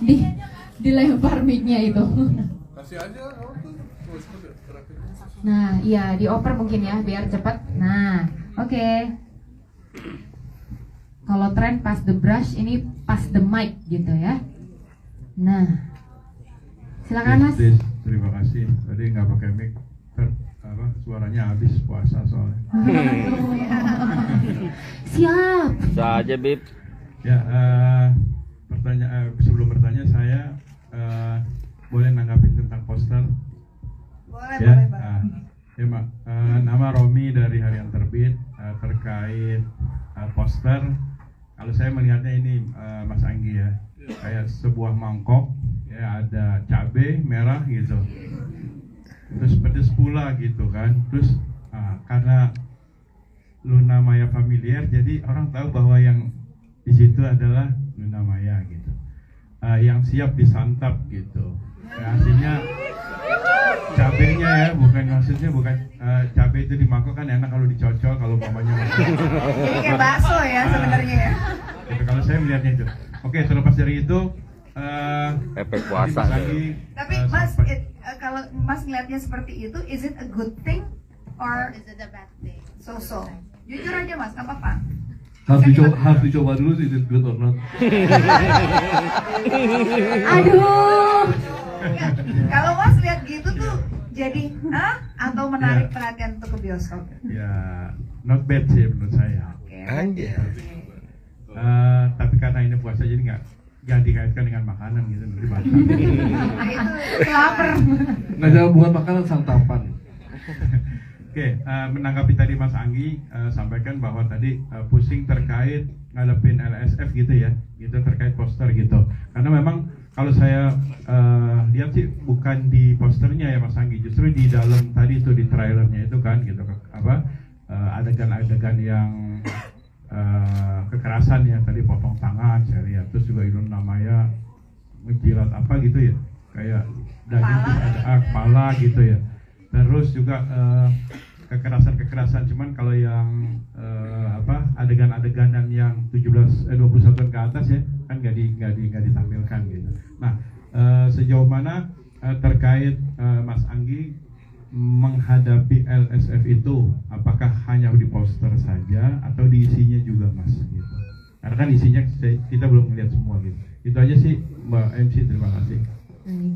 di dilempar mic-nya itu. Kasih aja Nah, iya dioper mungkin ya biar cepat. Nah, oke. Kalau tren pass the brush, ini pass the mic gitu ya. Nah, silakan Mas. Terima kasih. Tadi nggak pakai mic, suaranya habis puasa soalnya. Siap. Bisa aja Bib. Ya, sebelum bertanya saya boleh nanggapin tentang poster. Boleh, Ya, boleh Bang. ya Mak. Nama Romi dari Harian Terbit terkait poster. Kalau saya melihatnya ini Mas Anggi ya, kayak sebuah mangkok ya, ada cabai merah gitu, terus pedes pula gitu kan. Terus karena Luna Maya familiar, jadi orang tahu bahwa yang di situ adalah Luna Maya gitu, yang siap disantap gitu. Aslinya cabenya ya, maksudnya bukan cabai itu di mangkok kan enak kalau dicocol, kalau mamanya Jadi kayak bakso ya sebenarnya ya. gitu, kalau saya melihatnya itu. Oke, terlepas dari itu Efek puasa lagi, Tapi Mas, kalau Mas ngeliatnya seperti itu, is it a good thing or is it a bad thing? So. Jujur aja Mas, nggak apa-apa. Harus dicoba dulu sih, is it good or not. Aduh. Kalau Mas lihat gitu tuh jadi atau menarik perhatian untuk ke bioskop. ya not bad sih menurut saya. Anjir. Tapi karena ini puasa jadi nggak dikaitkan dengan makanan gitu, nanti batal. Nah, itu lapar. Nggak, jangan bukan makanan, santapan. Oke, menanggapi tadi Mas Anggi sampaikan bahwa tadi pusing terkait ngadepin LSF gitu ya, gitu terkait poster gitu. Karena memang kalau saya lihat sih bukan di posternya ya Mas Anggi, justru di dalam tadi itu di trailernya itu kan gitu, adegan-adegan yang kekerasan ya, tadi potong tangan saya lihat, terus juga Ilun namanya menjilat apa gitu ya, kayak daging ada kepala gitu ya. Terus juga kekerasan, cuman kalau yang adegan-adeganan yang 21 ke atas ya kan nggak ditampilkan gitu. Nah, sejauh mana terkait Mas Anggi menghadapi LSF itu, apakah hanya di poster saja atau di isinya juga Mas gitu? Karena kan isinya kita belum melihat semua gitu. Itu aja sih Mbak MC, terima kasih.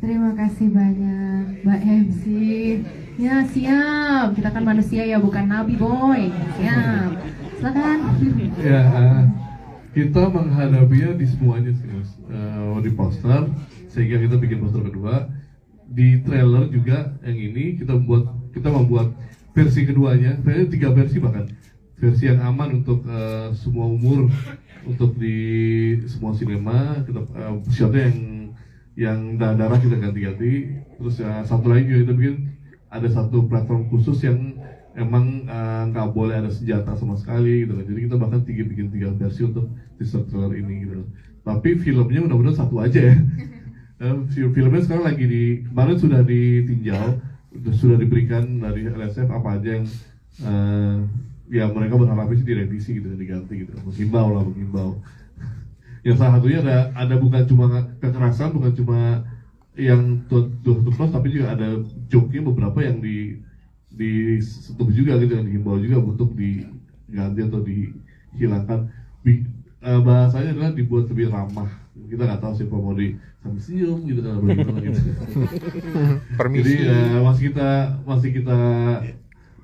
Terima kasih banyak Mbak MC. Ya siap, kita kan manusia ya, bukan nabi boy. Siap, silakan. Ya, kita menghadapinya di semuanya sih Mas. Di poster, sehingga kita bikin poster kedua. Di trailer juga yang ini kita membuat versi keduanya. Saya 3 versi bahkan. Versi yang aman untuk semua umur, untuk di semua sinema. Kita shotnya yang darah kita ganti-ganti. Terus satu lagi juga kita bikin ada satu platform khusus yang emang nggak boleh ada senjata sama sekali gitu kan. Jadi kita bahkan bikin 3 versi untuk teaser trailer ini gitu. Tapi filmnya mudah-mudahan satu aja ya. Filmnya sekarang kemarin sudah ditinjau, sudah diberikan dari LSF apa aja yang ya mereka berharapnya sih direvisi gitu, diganti gitu, menghimbau. Yang salah satunya ada bukan cuma kekerasan, bukan cuma yang 21 plus, tapi juga ada joke-nya beberapa yang disentuh juga gitu, yang dihimbau juga untuk diganti atau dihilangkan. Bahasanya adalah dibuat lebih ramah. Kita nggak tahu siapa mau sambil senyum gitu kan, bagaimana gitu. Jadi masih kita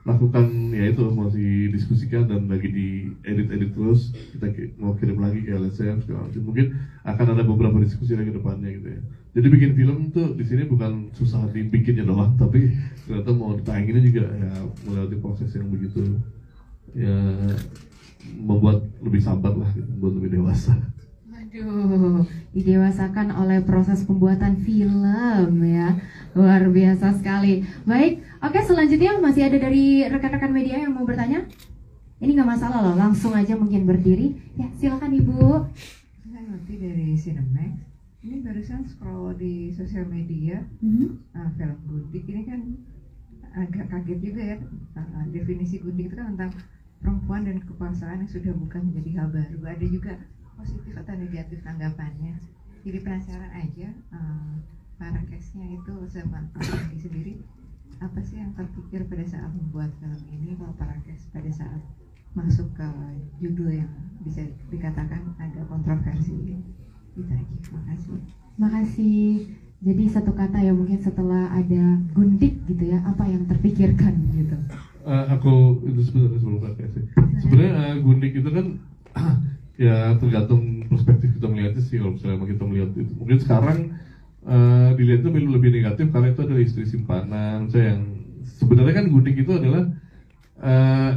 lakukan ya itu, masih diskusikan dan lagi diedit terus. Kita mau kirim lagi ke LSM segala macam. Mungkin akan ada beberapa diskusi lagi ke depannya gitu ya. Jadi bikin film tuh di sini bukan susah dibikinnya doang, tapi ternyata mau ditayanginnya juga ya melewati proses yang begitu ya, membuat lebih sabar lah, gitu, membuat lebih dewasa. Aduh, didewasakan oleh proses pembuatan film ya, luar biasa sekali. Baik, oke, selanjutnya masih ada dari rekan-rekan media yang mau bertanya. Ini nggak masalah loh, langsung aja mungkin berdiri. Ya, silakan Ibu. Saya Nurti dari Cinemax. Ini barusan scroll di sosial media, film Gundik ini kan agak kaget juga ya. Definisi Gundik itu kan tentang perempuan dan kekuasaan yang sudah bukan menjadi hal baru. Ada juga positif atau negatif tanggapannya. jadi penasaran aja, para case-nya itu sama Pak Andi sendiri, apa sih yang terpikir pada saat membuat film ini, kalau para case pada saat masuk ke judul yang bisa dikatakan agak kontroversi? Itu aja, makasih. Makasih. Jadi satu kata ya, mungkin setelah ada gundik gitu ya, apa yang terpikirkan gitu? Aku itu sebenarnya gundik itu kan ya tergantung perspektif kita melihatnya sih. Kalau misalnya kita melihat itu, mungkin sekarang dilihat itu lebih negatif karena itu adalah istri simpanan. Saya yang sebenarnya kan gundik itu adalah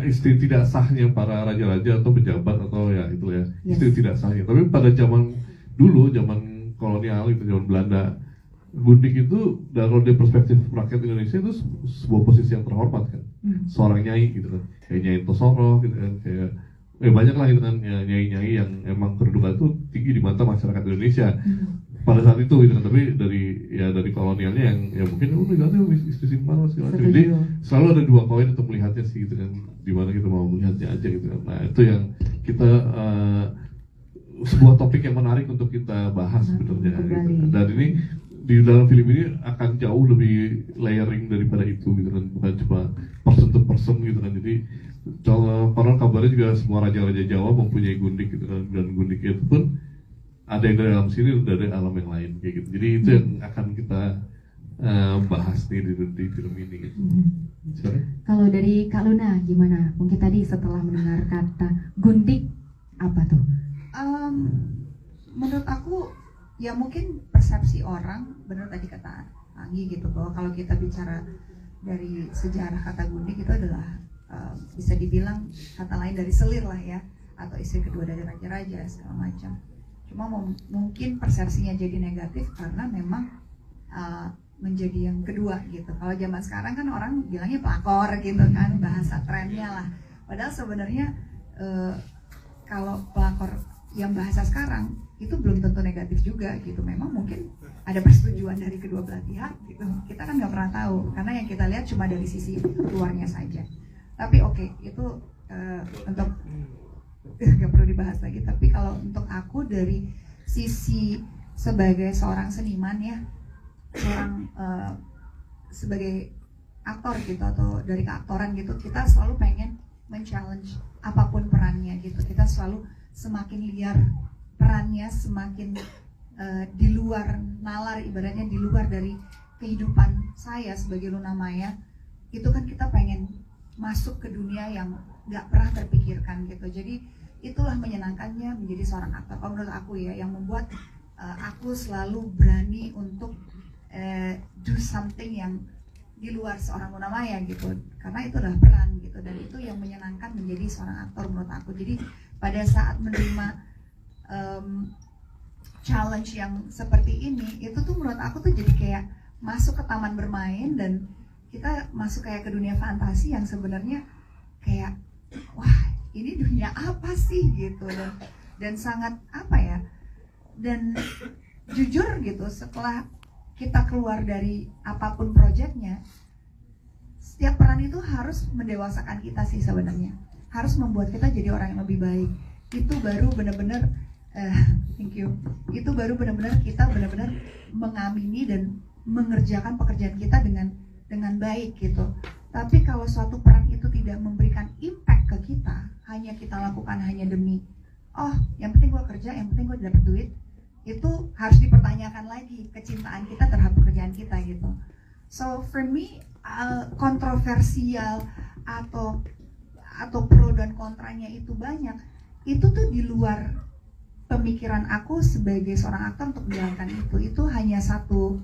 istri tidak sahnya para raja-raja atau pejabat atau ya itu ya, istri tidak sahnya. Tapi pada zaman dulu, zaman kolonial itu, zaman Belanda, gundik itu dari perspektif rakyat Indonesia itu sebuah posisi yang terhormat kan. Seorang nyai gitu kan, kayak Nyai Tosoro gitu kan, kayak banyak lah gitu kan, ya, nyai-nyai yang emang kedudukan itu tinggi di mata masyarakat Indonesia pada saat itu gitu kan. Tapi dari kolonialnya yang ya mungkin negatif istri simpanan segala macam. Jadi selalu ada dua koin untuk melihatnya sih gitu kan, dimana kita mau melihatnya aja gitu kan. Nah itu yang kita sebuah topik yang menarik untuk kita bahas sebenarnya gitu. Dan ini di dalam film ini akan jauh lebih layering daripada itu gitu kan, bukan cuma person to person gitu kan. Jadi konon kabarnya juga semua raja-raja Jawa mempunyai gundik gitu kan, dan gundik itu pun ada yang dari alam sini, ada dari alam yang lain kayak gitu. Jadi itu yang akan kita bahas nih di film ini gitu. Kalau dari Kak Luna gimana? Mungkin tadi setelah mendengar kata gundik, apa tuh? Menurut aku ya mungkin persepsi orang, benar tadi kata Anggi gitu, bahwa kalau kita bicara dari sejarah kata gundik itu adalah bisa dibilang kata lain dari selir lah ya, atau istri kedua dari raja-raja segala macam. Cuma mungkin persepsinya jadi negatif karena memang menjadi yang kedua gitu. Kalau zaman sekarang kan orang bilangnya pelakor gitu kan, bahasa trennya lah. Padahal sebenarnya kalau pelakor yang bahasa sekarang itu belum tentu negatif juga gitu. Memang mungkin ada persetujuan dari kedua belah pihak gitu. Kita kan nggak pernah tahu karena yang kita lihat cuma dari sisi luarnya saja. Tapi oke, itu untuk nggak perlu dibahas lagi. Tapi kalau untuk aku dari sisi sebagai seorang seniman ya, sebagai aktor gitu atau dari keaktoran gitu, kita selalu pengen men-challenge apapun perannya gitu. Kita selalu semakin liar perannya, semakin di luar nalar, ibaratnya di luar dari kehidupan saya sebagai Luna Maya, itu kan kita pengen masuk ke dunia yang nggak pernah terpikirkan gitu. Jadi itulah menyenangkannya menjadi seorang aktor. Kalau menurut aku ya, yang membuat aku selalu berani untuk do something yang di luar seorang Luna Maya gitu, karena itu adalah peran gitu, dan itu yang menyenangkan menjadi seorang aktor menurut aku. Jadi pada saat menerima challenge yang seperti ini, itu tuh menurut aku tuh jadi kayak masuk ke taman bermain, dan kita masuk kayak ke dunia fantasi yang sebenarnya kayak wah ini dunia apa sih gitu, dan sangat apa ya, dan jujur gitu setelah kita keluar dari apapun proyeknya, setiap peran itu harus mendewasakan kita sih sebenarnya, harus membuat kita jadi orang yang lebih baik. Itu baru benar-benar thank you. Itu baru benar-benar kita benar-benar mengamini dan mengerjakan pekerjaan kita dengan baik gitu. Tapi kalau suatu peran itu tidak memberikan impact ke kita, hanya kita lakukan hanya demi yang penting gue kerja, yang penting gue dapat duit, itu harus dipertanyakan lagi kecintaan kita terhadap pekerjaan kita gitu. So for me kontroversial atau pro dan kontranya itu banyak. Itu tuh di luar pemikiran aku sebagai seorang aktor untuk menjalankan itu. Itu hanya satu,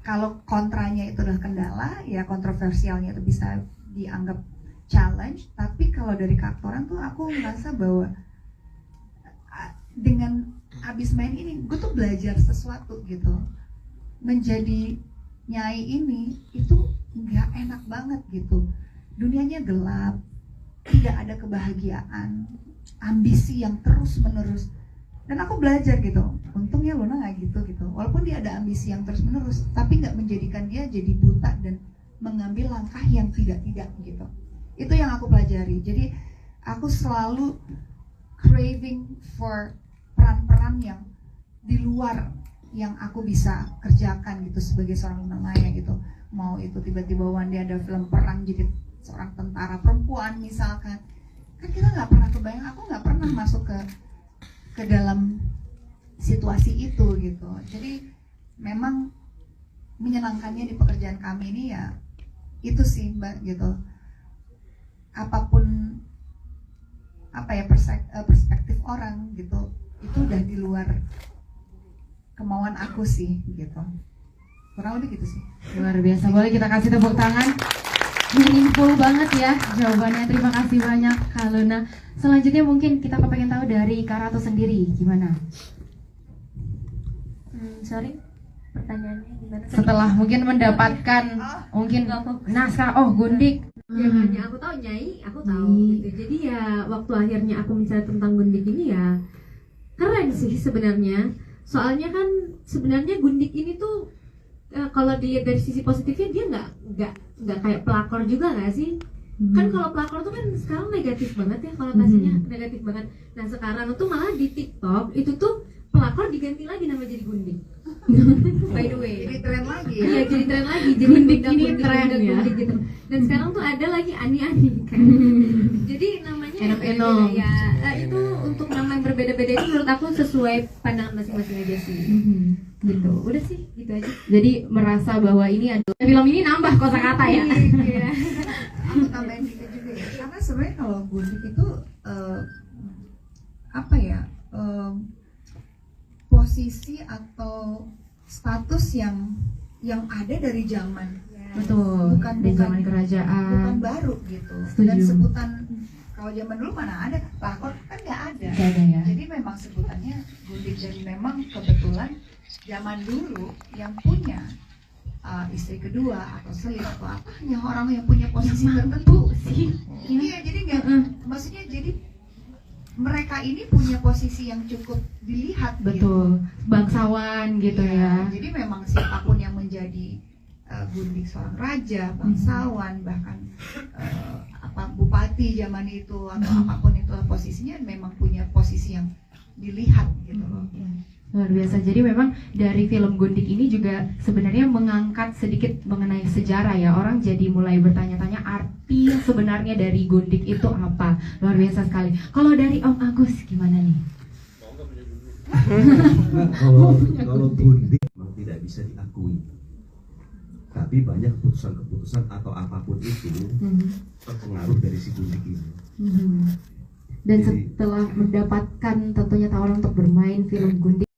kalau kontranya itu adalah kendala, ya kontroversialnya itu bisa dianggap challenge. Tapi kalau dari keaktoran tuh aku merasa bahwa dengan abis main ini, gue tuh belajar sesuatu gitu. Menjadi nyai ini itu nggak enak banget gitu. Dunianya gelap, tidak ada kebahagiaan, ambisi yang terus menerus. Dan aku belajar gitu, untungnya Luna nggak gitu. Walaupun dia ada ambisi yang terus menerus, tapi nggak menjadikan dia jadi buta dan mengambil langkah yang tidak gitu. Itu yang aku pelajari. Jadi aku selalu craving for peran-peran yang di luar yang aku bisa kerjakan gitu sebagai seorang Luna Maya gitu. Mau itu tiba-tiba one day ada film perang jadi seorang tentara perempuan misalkan, kan kita nggak pernah kebayang, aku nggak pernah masuk ke dalam situasi itu gitu. Jadi memang menyenangkannya di pekerjaan kami ini ya itu sih Mbak gitu, apapun apa ya perspektif orang gitu, itu udah di luar kemauan aku sih gitu, kurang lebih gitu sih. Luar biasa, boleh kita kasih tepuk tangan. Meaningful banget ya jawabannya, terima kasih banyak Kak Luna. Selanjutnya mungkin kita kepengen tahu dari Kak Ratu sendiri, gimana? Sorry, pertanyaannya gimana? Setelah mungkin mendapatkan mungkin naskah, oh Gundik. Yang hanya aku tahu Nyai, aku tahu gitu. Jadi ya waktu akhirnya aku mencari tentang Gundik ini ya keren sih sebenarnya. Soalnya kan sebenarnya Gundik ini tuh kalau dilihat dari sisi positifnya dia nggak kayak pelakor juga nggak sih? Kan kalau pelakor tuh kan sekarang negatif banget ya, konotasinya negatif banget. Nah sekarang tuh malah di TikTok itu tuh pelakor diganti lagi nama jadi Gundik. By the way. Jadi tren lagi ya. Iya jadi tren lagi. Jadi Gundik ini Gundik, tren Gundik, ya. Gundik gitu. Dan sekarang tuh ada lagi Ani-Ani kan. Jadi namanya Enak-enak. beda-beda ya. Itu untuk nama yang berbeda-beda itu menurut aku sesuai pandangan masing-masing aja sih. Gitu. Udah sih, gitu aja. Jadi merasa bahwa ini adalah film ini nambah kosakata ya. Iya. Aku tambahin dikit juga ya, karena sebenarnya kalau Gundik itu apa ya, posisi atau status yang ada dari zaman, Betul. bukan Di zaman kerajaan. bukan baru gitu. Setuju. Dan sebutan kalau zaman dulu mana ada pelakor, kan nggak ada. Nggak ada ya. Jadi memang sebutannya Gundik, dan memang kebetulan zaman dulu yang punya istri kedua atau selip atau apa hanya orang yang punya posisi tertentu sih. Iya, jadi nggak, maksudnya jadi mereka ini punya posisi yang cukup dilihat. Betul. Bangsawan gitu Iya, ya. jadi memang siapapun yang menjadi Gundik, seorang raja, bangsawan, bahkan apa bupati zaman itu atau apapun itu posisinya, memang punya posisi yang dilihat gitu loh. Luar biasa. Jadi memang dari film Gundik ini juga sebenarnya mengangkat sedikit mengenai sejarah ya. Orang jadi mulai bertanya-tanya arti sebenarnya dari Gundik itu apa. Luar biasa sekali. Kalau dari Om Agus gimana nih? Nah, kalau Gundik memang tidak bisa diakui, tapi banyak keputusan-keputusan atau apapun itu terpengaruh dari si Gundik ini. Dan setelah mendapatkan tentunya tawaran untuk bermain film Gundik,